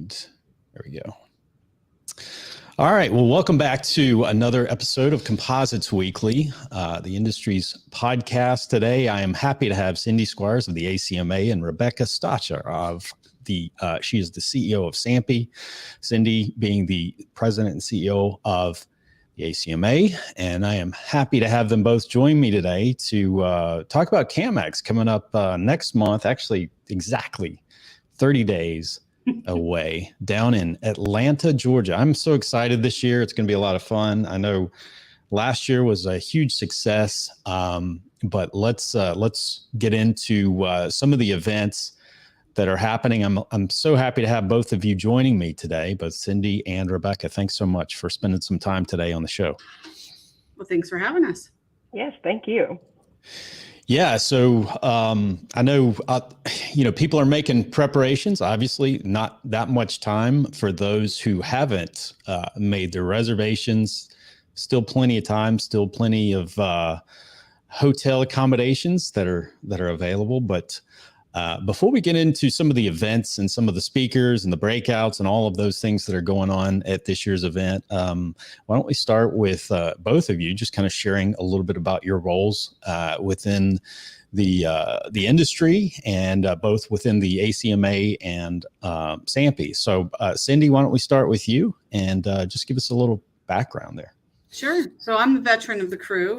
And there we go. All right. Well, welcome back to another episode of Composites Weekly, the industry's podcast. Today, I am happy to have Cindy Squires of the ACMA and Rebekah Stacha of she is the CEO of SAMPE, Cindy being the president and CEO of the ACMA. And I am happy to have them both join me today to talk about CAMX coming up next month, actually exactly 30 days away, down in Atlanta, Georgia. I'm so excited this year. It's going to be a lot of fun. I know last year was a huge success, but let's get into some of the events that are happening. I'm so happy to have both of you joining me today, both Cindy and Rebekah. Thanks so much for spending some time today on the show. Well, thanks for having us. Yes, thank you. Yeah, so I know, people are making preparations, obviously not that much time for those who haven't made their reservations. Still plenty of time, still plenty of hotel accommodations that are available. But before we get into some of the events and some of the speakers and the breakouts and all of those things that are going on at this year's event, why don't we start with both of you just kind of sharing a little bit about your roles within the industry and both within the ACMA and SAMPE. So Cindy, why don't we start with you and just give us a little background there. Sure. So I'm the veteran of the crew,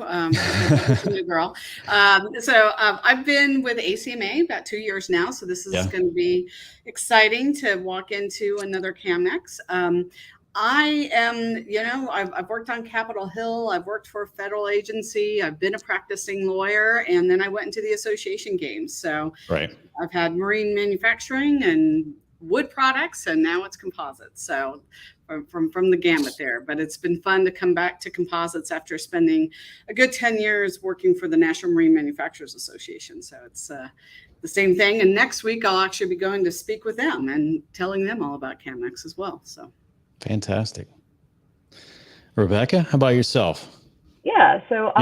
new girl. I've been with ACMA about 2 years now. So this is going to be exciting to walk into another CAMX. I am, I've worked on Capitol Hill. I've worked for a federal agency. I've been a practicing lawyer, and then I went into the association games. So I've had marine manufacturing and wood products, and now it's composites. So from the gamut there, but it's been fun to come back to composites after spending a good 10 years working for the National Marine Manufacturers Association. So it's the same thing. And next week, I'll actually be going to speak with them and telling them all about CAMX as well. So fantastic. Rebekah, how about yourself? Yeah. So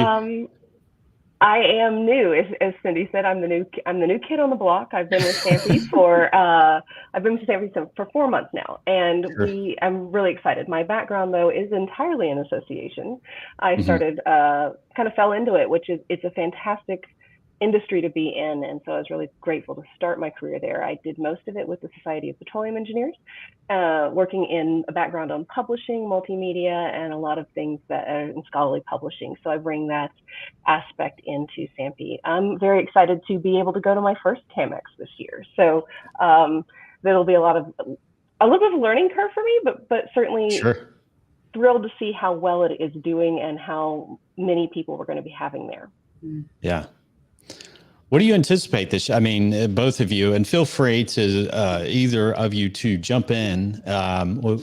I am new, as Cindy said. I'm the new kid on the block. I've been with SAMPE for 4 months now, and I'm really excited. My background, though, is entirely in association. I started kind of fell into it, which is it's a fantastic industry to be in, and so I was really grateful to start my career there. I did most of it with the Society of Petroleum Engineers, working in a background on publishing, multimedia, and a lot of things that are in scholarly publishing. So I bring that aspect into SAMPE. I'm very excited to be able to go to my first CAMX this year. So there'll be a little bit of a learning curve for me, but certainly thrilled to see how well it is doing and how many people we're going to be having there. Yeah. What do you anticipate this? I mean, both of you, and feel free to either of you to jump in.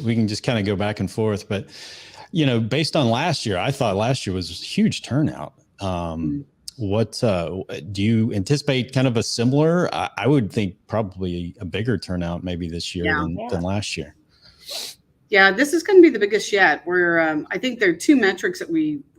We can just kind of go back and forth, but based on last year, I thought last year was a huge turnout. What do you anticipate? Kind of a similar? I would think probably a bigger turnout maybe this year than last year. Yeah, this is going to be the biggest yet. I think there are 2 metrics that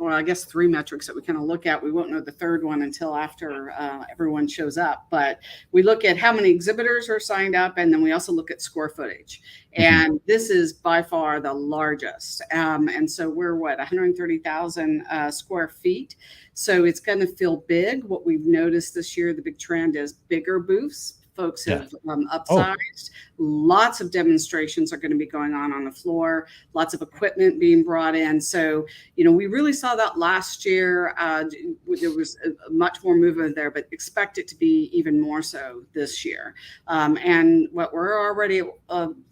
I guess 3 metrics that we kind of look at. We won't know the third one until after everyone shows up. But we look at how many exhibitors are signed up, and then we also look at square footage. And this is by far the largest. And so we're 130,000 square feet. So it's going to feel big. What we've noticed this year, the big trend is bigger booths. Folks have upsized. Lots of demonstrations are going to be going on the floor. Lots of equipment being brought in. So, we really saw that last year. There was much more movement there, but expect it to be even more so this year. And what we're already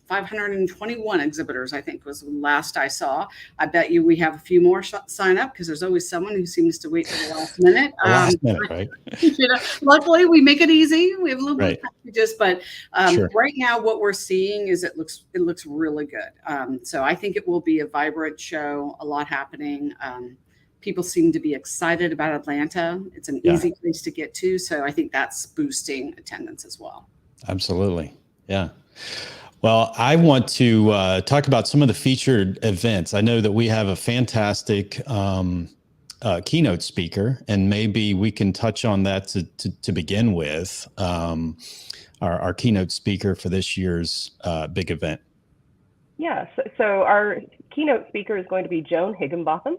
521 exhibitors, I think was the last I saw. I bet you we have a few more sign up because there's always someone who seems to wait till the last minute. Right? Luckily, we make it easy. We have a little bit of packages, but right now what we're seeing is it looks really good. So I think it will be a vibrant show, a lot happening. People seem to be excited about Atlanta. It's an easy place to get to. So I think that's boosting attendance as well. Absolutely. Yeah. Well, I want to talk about some of the featured events. I know that we have a fantastic keynote speaker, and maybe we can touch on that to begin with. Our keynote speaker for this year's big event. Yeah, so our keynote speaker is going to be Joan Higginbotham.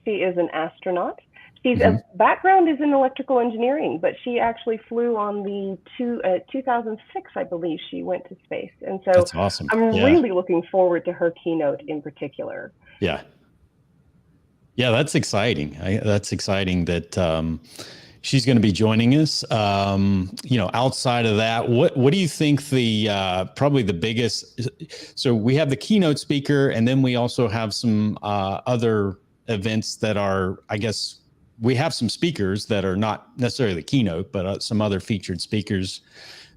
She is an astronaut. She's background is in electrical engineering, but she actually flew on the 2006, I believe, she went to space. And so that's awesome. I'm really looking forward to her keynote in particular. Yeah. Yeah, that's exciting. That's exciting that she's going to be joining us. Outside of that, what do you think the probably the biggest? So we have the keynote speaker, and then we also have some other events that are, I guess, we have some speakers that are not necessarily the keynote, but some other featured speakers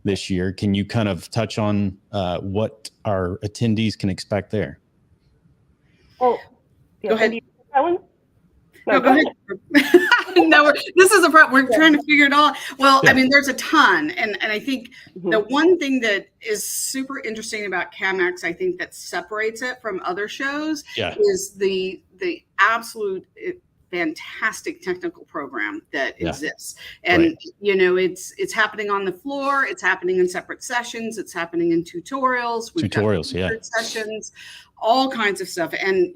this year. Can you kind of touch on what our attendees can expect there? Well, go ahead. Ellen? No, go ahead. No, this is a problem. We're trying to figure it all. Well, I mean, there's a ton. And I think the one thing that is super interesting about CAMX, I think that separates it from other shows is the absolute fantastic technical program that exists. And, it's happening on the floor. It's happening in separate sessions. It's happening in tutorials. We've got sessions, all kinds of stuff. And,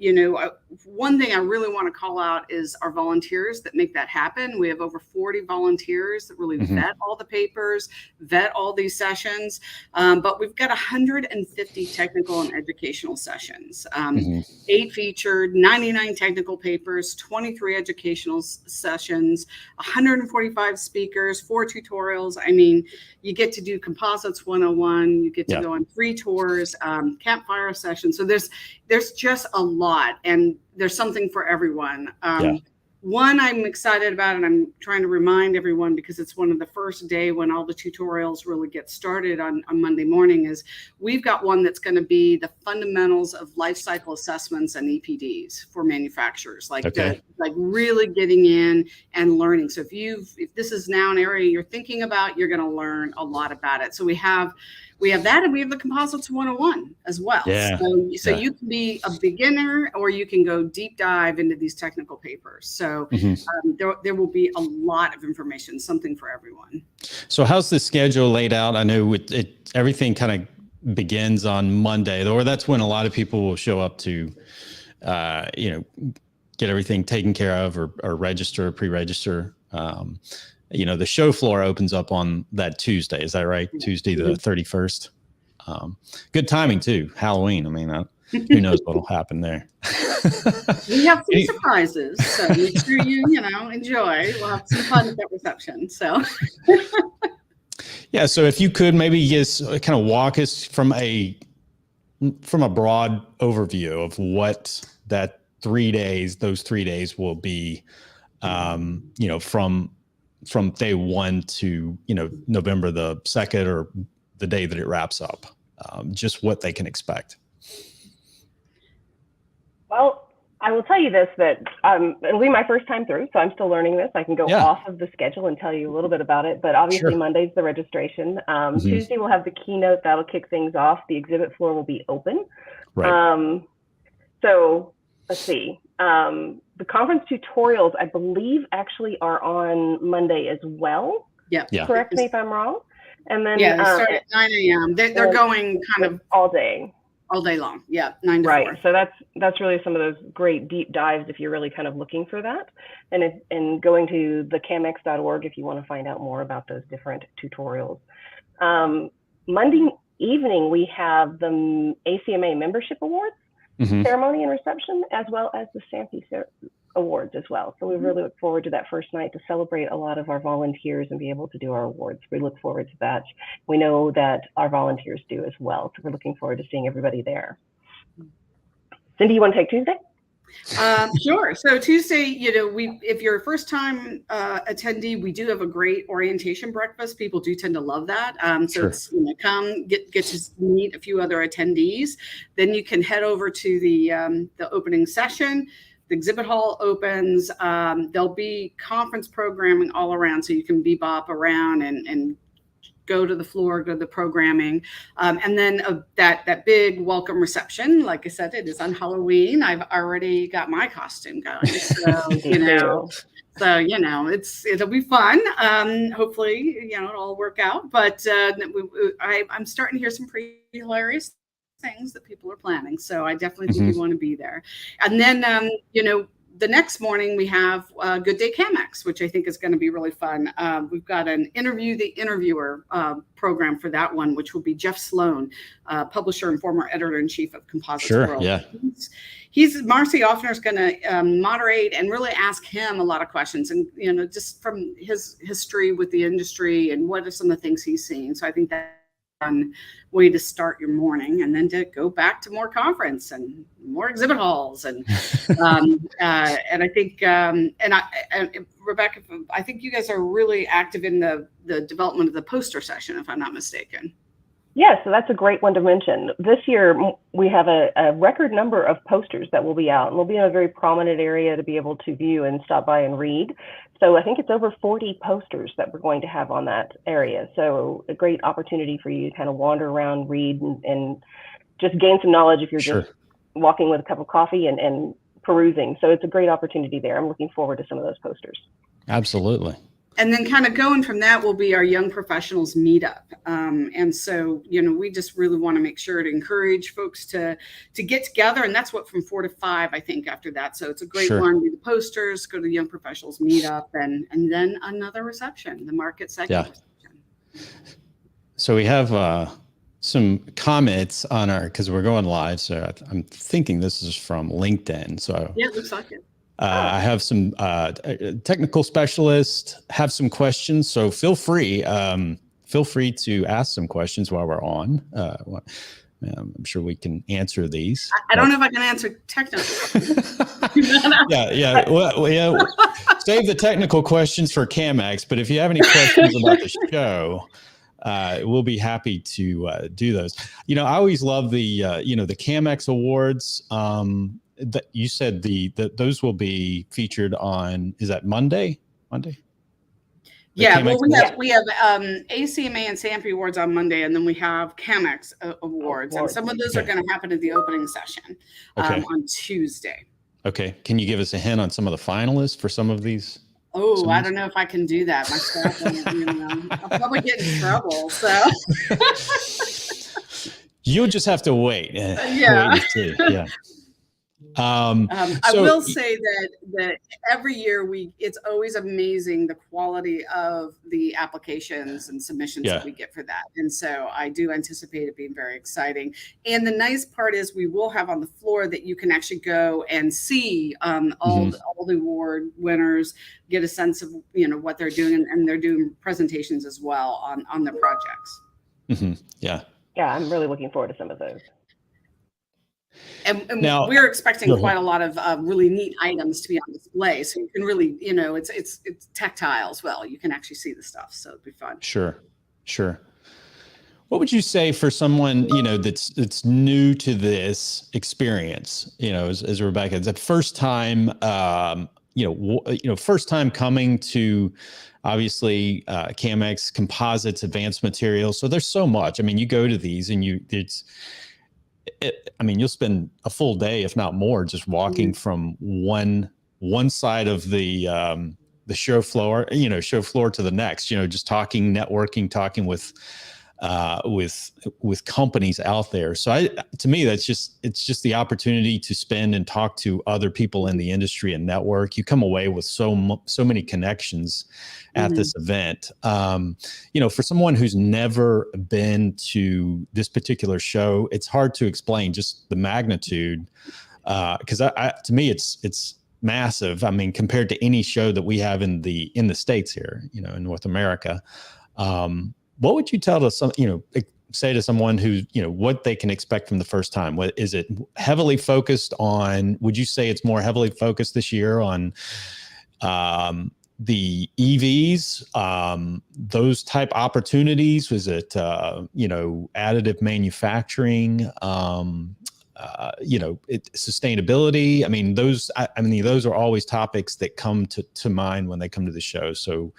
one thing I really want to call out is our volunteers that make that happen. We have over 40 volunteers that really vet all the papers, vet all these sessions. But we've got 150 technical and educational sessions, 8 featured, 99 technical papers, 23 educational sessions, 145 speakers, 4 tutorials. I mean, you get to do Composites 101, you get to go on 3 tours, campfire sessions. So there's just a lot, and there's something for everyone. One I'm excited about, and I'm trying to remind everyone because it's one of the first day when all the tutorials really get started on Monday morning, is we've got one that's going to be the fundamentals of life cycle assessments and EPDs for manufacturers, like really getting in and learning. So if this is now an area you're thinking about, you're going to learn a lot about it. So we have that, and we have the Composites 101 as well. So you can be a beginner, or you can go deep dive into these technical papers. So there will be a lot of information, something for everyone. So how's the schedule laid out? I know everything kind of begins on Monday, or that's when a lot of people will show up to, get everything taken care of or register, pre-register. The show floor opens up on that Tuesday. Is that right? Tuesday, the 31st. Good timing too. Halloween. I mean, who knows what'll happen there. We have some surprises, so make sure you enjoy. We'll have some fun at that reception. So. So if you could maybe just kind of walk us from a broad overview of what those 3 days will be, from day 1 to, November the 2nd, or the day that it wraps up, just what they can expect. Well, I will tell you this, that it'll be my first time through, so I'm still learning this. I can go off of the schedule and tell you a little bit about it, but obviously Monday's the registration. Tuesday we'll have the keynote. That'll kick things off. The exhibit floor will be open. So let's see. The conference tutorials, I believe, actually are on Monday as well. Yeah. Correct me if I'm wrong. And then they start at 9 a.m. They're going kind of all day long. 9 to 4. So that's really some of those great deep dives if you're really kind of looking for that, and going to the CAMX.org if you want to find out more about those different tutorials. Monday evening we have the ACMA membership awards. Ceremony and reception, as well as the Stampy Awards as well. So we really look forward to that first night to celebrate a lot of our volunteers and be able to do our awards. We look forward to that. We know that our volunteers do as well. So we're looking forward to seeing everybody there. Cindy, you want to take Tuesday? Sure. So Tuesday, if you're a first time attendee, we do have a great orientation breakfast. People do tend to love that. It's come get to meet a few other attendees. Then you can head over to the opening session. The exhibit hall opens. There'll be conference programming all around, so you can bebop around and go to the floor, go to the programming. And then that big welcome reception, like I said, it is on Halloween. I've already got my costume going. So, it'll be fun. Hopefully, it'll all work out. But I'm starting to hear some pretty hilarious things that people are planning. So I definitely think you want to be there. And then, the next morning we have Good Day CAMX, which I think is going to be really fun. We've got an Interview the Interviewer program for that one, which will be Jeff Sloan, publisher and former editor-in-chief of Composites World. Yeah. Marcy Offner is going to moderate and really ask him a lot of questions, and just from his history with the industry and what are some of the things he's seeing. So I think that's a fun way to start your morning, and then to go back to more conference and more exhibit halls, and and I think Rebekah, I think you guys are really active in the development of the poster session, if I'm not mistaken. Yeah, so that's a great one to mention. This year, we have a record number of posters that will be out, and we'll be in a very prominent area to be able to view and stop by and read. So I think it's over 40 posters that we're going to have on that area. So a great opportunity for you to kind of wander around, read, and just gain some knowledge if you're just walking with a cup of coffee and perusing. So it's a great opportunity there. I'm looking forward to some of those posters. Absolutely. And then kind of going from that will be our Young Professionals Meetup. And so, we just really want to make sure to encourage folks to get together. And that's what, from 4 to 5, I think, after that. So it's a great one. Do the posters, go to the Young Professionals Meetup, and then another reception, the market segment reception. So we have some comments on because we're going live. So I'm thinking this is from LinkedIn. So yeah, it looks like it. I have some technical specialists have some questions, so feel free to ask some questions while we're on. I'm sure we can answer these. I don't know if I can answer technical. Yeah. Well, save the technical questions for CAMX, but if you have any questions about the show, we'll be happy to do those. I always love the CAMX awards. That you said those will be featured on, is that Monday? Yeah, well, we have ACMA and SAMP awards on Monday, and then we have CAMX awards, and some of those are going to happen at the opening session on Tuesday. Okay, can you give us a hint on some of the finalists for some of these? Oh, I don't know if I can do that. My staff, I'll probably get in trouble. So you'll just have to wait. Yeah. Wait and see. Yeah. I will say that every year it's always amazing the quality of the applications and submissions that we get for that. And so I do anticipate it being very exciting. And the nice part is we will have on the floor that you can actually go and see all the award winners, get a sense of what they're doing, and they're doing presentations as well on their projects. Mm-hmm. Yeah, I'm really looking forward to some of those. And now, we're expecting quite a lot of really neat items to be on display. So you can really, it's tactile as well. You can actually see the stuff. So it'd be fun. Sure. What would you say for someone, that's new to this experience, as Rebekah, it's the first time, first time coming to obviously CAMX, composites, advanced materials. So there's so much. I mean, you go to these and you'll spend a full day, if not more, just walking from one side of the show floor to the next, just talking, networking, talking with companies out there. So to me, it's just the opportunity to spend and talk to other people in the industry and network. You come away with so many connections at this event. For someone who's never been to this particular show, it's hard to explain just the magnitude. Because to me, it's massive. I mean, compared to any show that we have in the States here, in North America. What would you tell to say to someone who, what they can expect from the first time? What is it heavily focused on? Would you say it's more heavily focused this year on the EVs, those type opportunities? Was it, additive manufacturing, sustainability? I mean, those are always topics that come to mind when they come to the show. So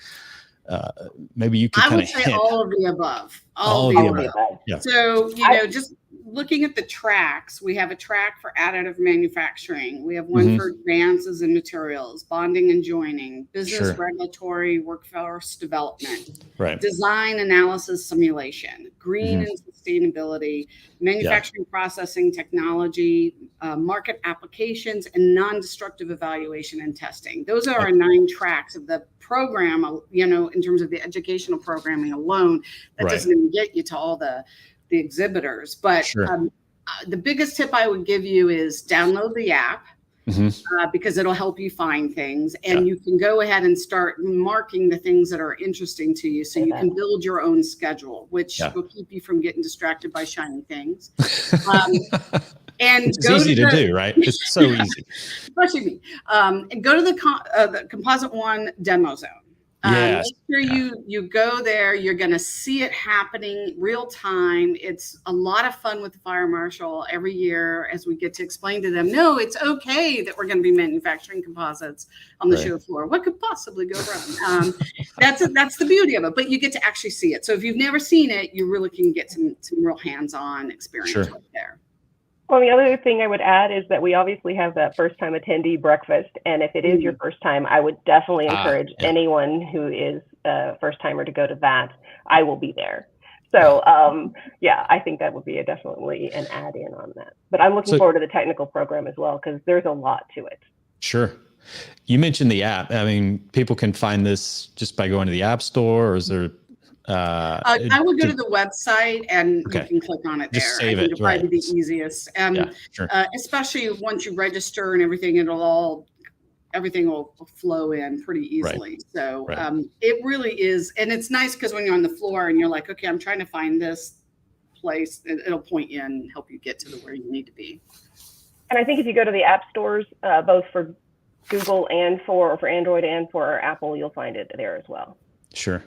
maybe you could kind of hint. All of the above. All of the above. Yeah. So, just looking at the tracks, we have a track for additive manufacturing. We have one for advances in materials, bonding and joining, business regulatory, workforce development, design analysis simulation, green and sustainability, manufacturing processing technology, market applications, and non-destructive evaluation and testing. Those are our 9 tracks of the program, in terms of the educational programming alone. That doesn't even get you to all the exhibitors. But the biggest tip I would give you is download the app. Because it'll help you find things, and you can go ahead and start marking the things that are interesting to you, so you can build your own schedule, which will keep you from getting distracted by shiny things. And it's easy to do, right? It's so easy. Especially me. And go to the Composite One demo zone. Make sure you go there. You're going to see it happening real time. It's a lot of fun with the fire marshal every year as we get to explain to them, no, it's okay that we're going to be manufacturing composites on the show floor. What could possibly go wrong? That's the beauty of it. But you get to actually see it. So if you've never seen it, you really can get some real hands-on experience right there. Well, the other thing I would add is that we obviously have that first-time attendee breakfast, and if it is your first time, I would definitely encourage anyone who is a first-timer to go to that. I will be there. So, I think that would be definitely an add-in on that. But I'm looking forward to the technical program as well, because there's a lot to it. Sure. You mentioned the app. I mean, people can find this just by going to the App Store, or is there... I would go to the website and you can click on it there. Just save I think it, it'll probably be the easiest. Especially once you register and everything, everything will flow in pretty easily. So it really is. And it's nice because when you're on the floor and you're like, okay, I'm trying to find this place, it'll point you and help you get to where you need to be. And I think if you go to the app stores, both for Google and for Android and for Apple, you'll find it there as well. Sure.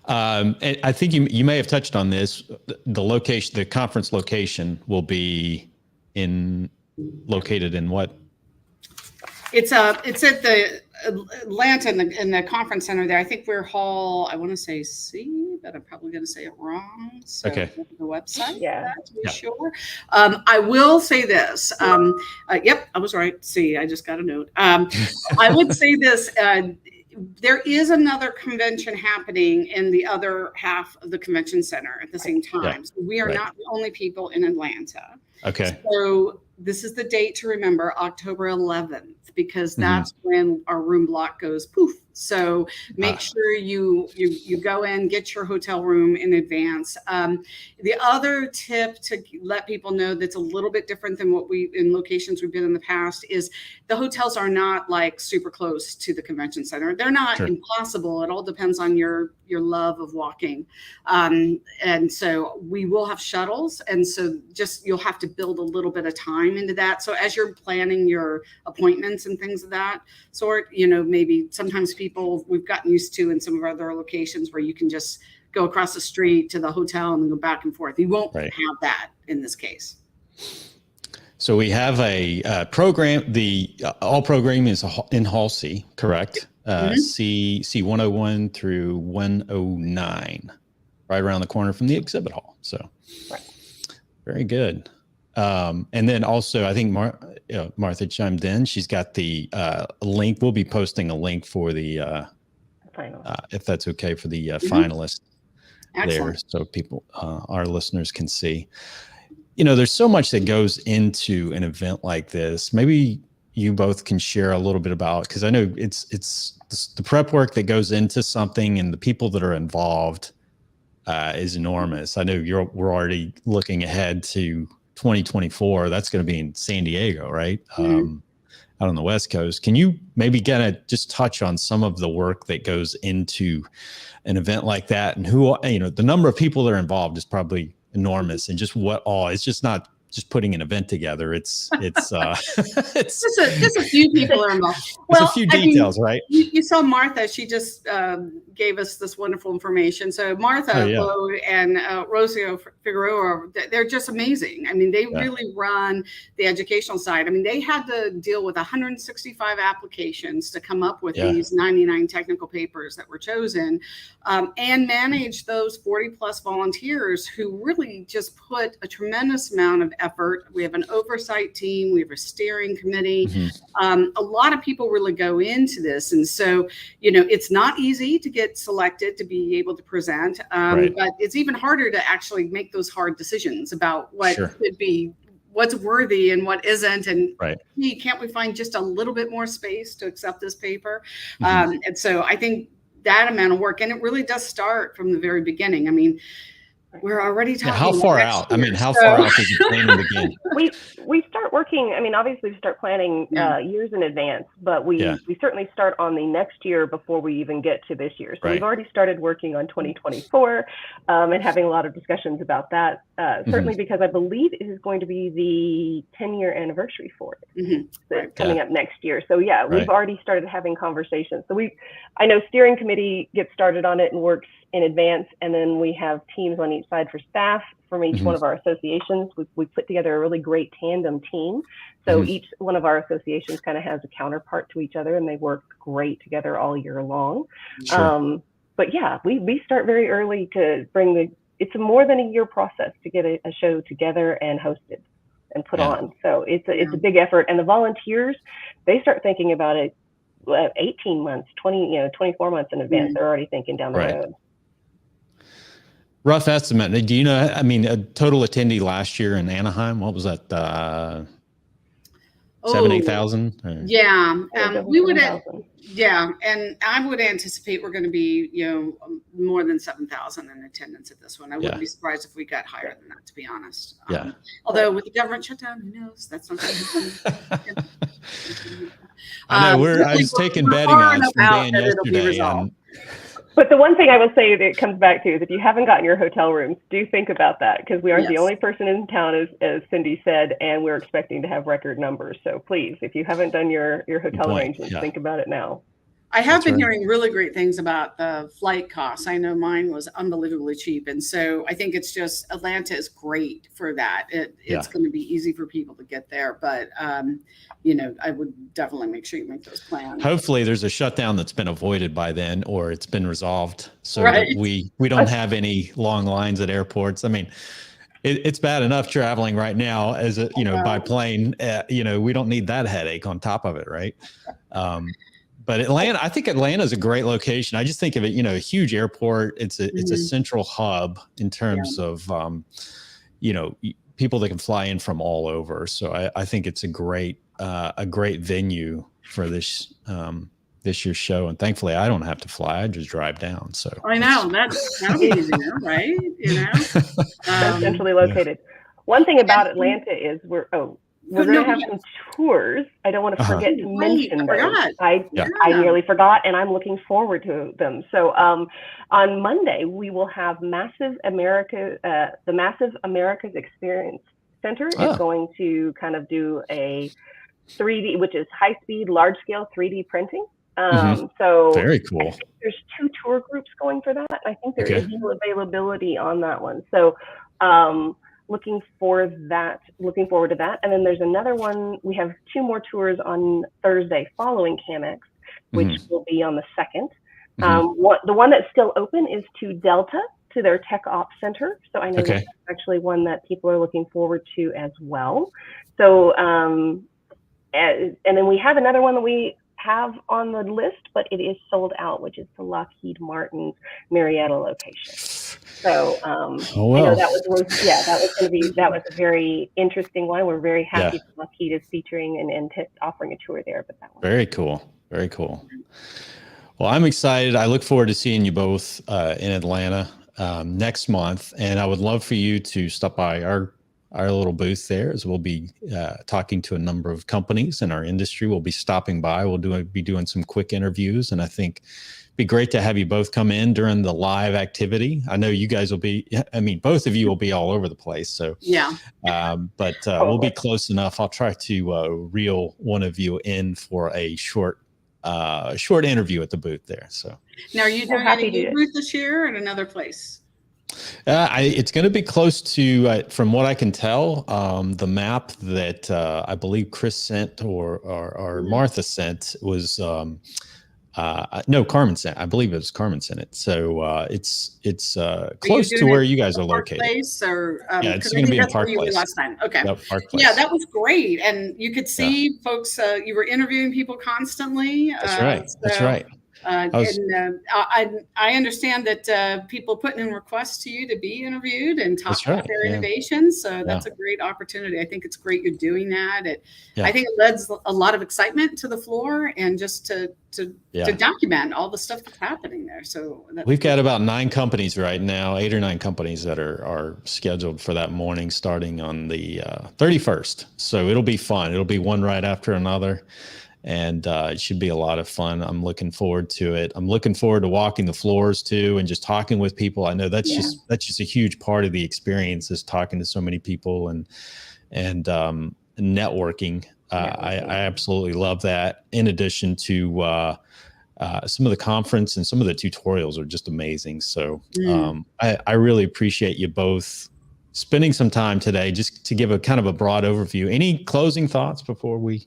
And I think you may have touched on this. The conference location will be located in what? It's at the Atlanta in the conference center there. I think we're hall, I want to say C, but I'm probably going to say it wrong. So the website, to be sure. I will say this. Yep, I was right. C, I just got a note. I would say this. There is another convention happening in the other half of the convention center at the same time. So we are not the only people in Atlanta. Okay. So this is the date to remember, October 11th, because that's when our room block goes poof. So make sure you go in, get your hotel room in advance. The other tip to let people know that's a little bit different than in locations we've been in the past is the hotels are not like super close to the convention center. They're not impossible. It all depends on your love of walking. And so we will have shuttles. And so you'll have to build a little bit of time into that. So as you're planning your appointments and things of that sort, maybe sometimes we've gotten used to in some of our other locations where you can just go across the street to the hotel and then go back and forth. You won't have that in this case. So we have a program. All programming is in Hall C, correct? C 101 through 109, right around the corner from the exhibit hall. So very good. And then also, I think Martha chimed in. She's got the link. We'll be posting a link for the if that's okay, for the finalists there, so people, our listeners, can see. There's so much that goes into an event like this. Maybe you both can share a little bit about, because I know it's the prep work that goes into something, and the people that are involved is enormous. I know we're already looking ahead to 2024. That's going to be in San Diego, right? Out on the West Coast. Can you maybe kind of just touch on some of the work that goes into an event like that, and who, the number of people that are involved is probably enormous, and just it's just not just putting an event together. It's just a few people are involved. Well, a few details, right? You saw Martha. She just gave us this wonderful information. So Martha and Rocio Figueroa, they're just amazing. I mean, they really run the educational side. I mean, they had to deal with 165 applications to come up with these 99 technical papers that were chosen, and manage those 40 plus volunteers who really just put a tremendous amount of effort. We have an oversight team. We have a steering committee. Mm-hmm. A lot of people really go into this. And so, it's not easy to get selected to be able to present, Right. but it's even harder to actually make those hard decisions about what Sure. could be, what's worthy and what isn't. And Right. can't we find just a little bit more space to accept this paper? Mm-hmm. And so I think that amount of work, and it really does start from the very beginning. I mean, we're already talking. How far out? Year, how far out does the planning begin? We start working. I mean, obviously, we start planning years in advance, but we certainly start on the next year before we even get to this year. So we've already started working on 2024 and having a lot of discussions about that. Certainly because I believe it is going to be the 10-year anniversary for it. So it's coming up next year. So we've already started having conversations. So I know steering committee gets started on it and works in advance, and then we have teams on each side for staff from each one of our associations. We put together a really great tandem team. So each one of our associations kind of has a counterpart to each other, and they work great together all year long. Sure. But we start very early to bring it's a more than a year process to get a show together and hosted and put on. So it's a big effort, and the volunteers, they start thinking about it 18 months, 24 months in advance. They're already thinking down the road. Rough estimate. Do you know, a total attendee last year in Anaheim, what was that? 7,000-8,000? Yeah. We would, and I would anticipate we're going to be, more than 7,000 in attendance at this one. I wouldn't be surprised if we got higher than that, to be honest. Although with the government shutdown, who knows? That's not going to happen. I know I was taking betting odds from Dan yesterday. But the one thing I will say that it comes back to is if you haven't gotten your hotel rooms, do think about that, because we aren't the only person in town, as Cindy said, and we're expecting to have record numbers. So please, if you haven't done your hotel arrangements, think about it now. I have been hearing really great things about the flight costs. I know mine was unbelievably cheap. And so I think it's just Atlanta is great for that. It's going to be easy for people to get there. But, I would definitely make sure you make those plans. Hopefully there's a shutdown that's been avoided by then, or it's been resolved so that we don't have any long lines at airports. I mean, it's bad enough traveling right now by plane. We don't need that headache on top of it. Right. But Atlanta, I think Atlanta is a great location. I just think of it, a huge airport. It's a central hub in terms of, people that can fly in from all over. So I think it's a great venue for this year's show. And thankfully, I don't have to fly. I just drive down. So I know that'll be easy, right? That's centrally located. One thing about Atlanta is we're going to have some tours. I don't want to forget to mention those. I nearly forgot, and I'm looking forward to them. So on Monday, we will have the Massive America's Experience Center is going to kind of do a 3D, which is high-speed, large-scale 3D printing. So very cool. There's 2 tour groups going for that. I think there is no availability on that one. So looking forward to that. And then there's another one. We have 2 more tours on Thursday following CAMX, which will be on the 2nd. The one that's still open is to Delta, to their Tech Ops Center. So I know that's actually one that people are looking forward to as well. So, and then we have another one that we have on the list, but it is sold out, which is the Lockheed Martin Marietta location. So I know that was a very interesting one. We're very happy that Lockheed is featuring and offering a tour there. But that one. Very cool. Very cool. Well, I'm excited. I look forward to seeing you both in Atlanta next month, and I would love for you to stop by our little booth there, as we'll be talking to a number of companies in our industry. We'll be stopping by. We'll be doing some quick interviews, and I think it'd be great to have you both come in during the live activity. I know you guys will be, both of you will be all over the place. So but we'll be close enough. I'll try to reel one of you in for a short interview at the booth there. So now, are you doing any booth this year at another place? It's going to be close to, from what I can tell, the map that I believe Chris sent or Martha sent was No, Carmen's in it. I believe it was Carmen's in it. So it's close to where you guys are located. Place or, yeah, it's going to be in Park Place. Last time. Okay. Yep, Park Place. Yeah, that was great. And you could see folks, you were interviewing people constantly. That's right. That's right. I understand that people putting in requests to you to be interviewed and talk about their innovations. So that's a great opportunity. I think it's great you're doing that. I think it lends a lot of excitement to the floor and just to document all the stuff that's happening there. So we've got about 9 companies right now, 8 or 9 companies that are scheduled for that morning starting on the 31st. So it'll be fun. It'll be one right after another. And it should be a lot of fun. I'm looking forward to it. I'm looking forward to walking the floors too and just talking with people. I know that's just a huge part of the experience, is talking to so many people and networking. I absolutely love that. In addition to some of the conference and some of the tutorials are just amazing. So I really appreciate you both spending some time today just to give a kind of a broad overview. Any closing thoughts before we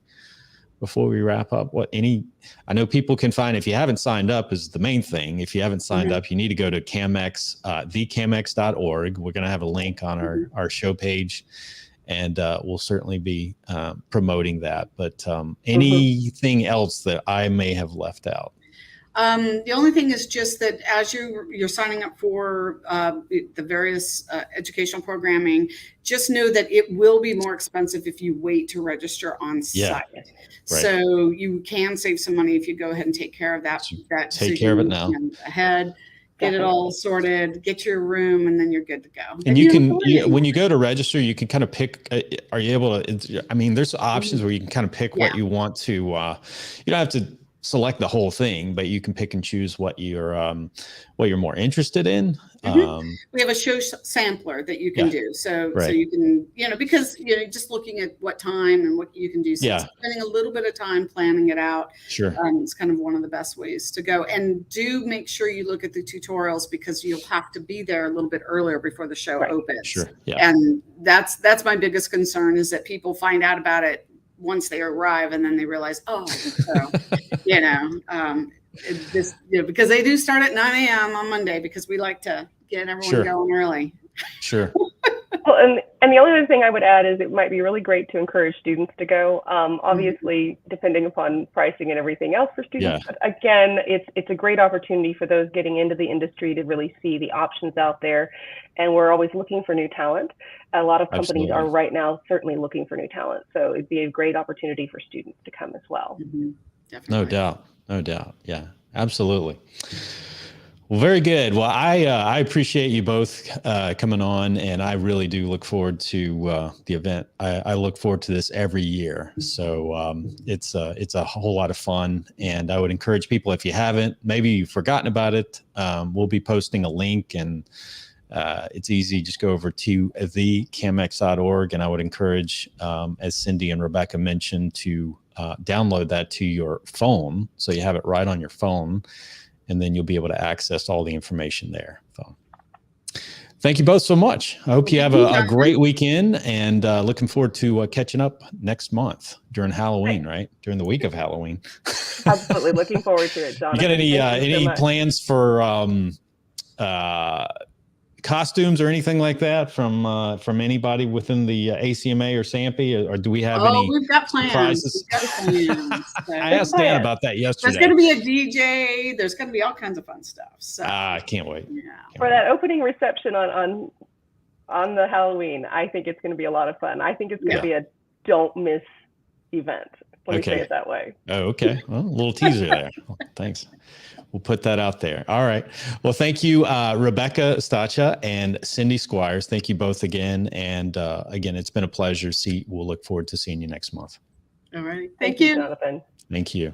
wrap up? I know people can find, if you haven't signed up is the main thing. If you haven't signed up, you need to go to CAMX, thecamx.org. We're going to have a link on our show page, and we'll certainly be promoting that. But anything else that I may have left out? The only thing is just that as you're signing up for the various educational programming, just know that it will be more expensive if you wait to register on site. Right. So you can save some money if you go ahead and take care of that. Take care of it now. Ahead, get it all sorted, get your room, and then you're good to go. And you can, when you go to register, you can kind of pick, are you able to, I mean, there's options where you can kind of pick what you want to, you don't have to select the whole thing, but you can pick and choose what you're more interested in. We have a show sampler that you can do. So you can, because, just looking at what time and what you can do. So spending a little bit of time planning it out. Sure. It's kind of one of the best ways to go. And do make sure you look at the tutorials, because you'll have to be there a little bit earlier before the show opens. Sure. Yeah. And that's my biggest concern, is that people find out about it once they arrive, and then they realize, because they do start at 9 a.m. on Monday, because we like to get everyone going early. Sure. Well, and the only other thing I would add is it might be really great to encourage students to go. Obviously, depending upon pricing and everything else for students. But again, it's a great opportunity for those getting into the industry to really see the options out there. And we're always looking for new talent. A lot of companies are right now certainly looking for new talent. So it'd be a great opportunity for students to come as well. Definitely. No doubt. Yeah, absolutely. Well, very good. Well, I appreciate you both coming on, and I really do look forward to the event. I look forward to this every year. So it's a whole lot of fun, and I would encourage people, if you haven't, maybe you've forgotten about it, we'll be posting a link, and it's easy. Just go over to thecamx.org, and I would encourage, as Cindy and Rebekah mentioned, to download that to your phone, so you have it right on your phone, and then you'll be able to access all the information there. So thank you both so much. I hope you have a great weekend, and looking forward to catching up next month during Halloween, right? During the week of Halloween. Absolutely. Looking forward to it, John. You got any plans for costumes or anything like that from anybody within the ACMA or SAMPE, or do we have any? We've got plans. I asked Dan about that yesterday. There's going to be a DJ. There's going to be all kinds of fun stuff. So I can't wait. For that opening reception on the Halloween, I think it's going to be a lot of fun. I think it's going to be a don't miss event. Let me say it that way. Oh, okay. Well, a little teaser there. Thanks. We'll put that out there. All right. Well, thank you, Rebekah Stacha and Cindy Squires. Thank you both again. And again, it's been a pleasure. We'll look forward to seeing you next month. All right. Thank you, Jonathan. Thank you.